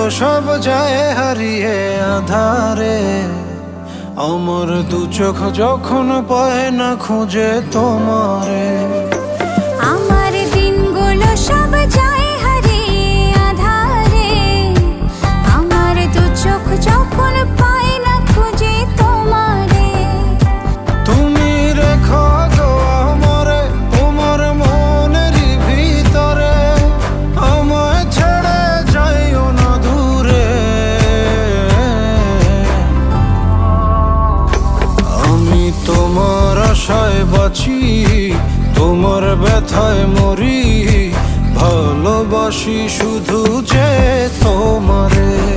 সব যায় হারিয়ে আধারে। আমার দু চোখ যখন পায় না খুঁজে তোমারে। আমার দিনগুলো সব যায় হারিয়ে আধারে। আমার দু চোখ যখন পায় না খুঁজে তোমারে। তুমি রেখো গো আমারে তোমার মনেরই ভিতরে, আমায় ছেড়ে যাইও না দূরে। আমি তোমার আশায় বাঁচি, তোমার ব্যথায় মরি, ভালোবাসি শুধু যে তোমারে।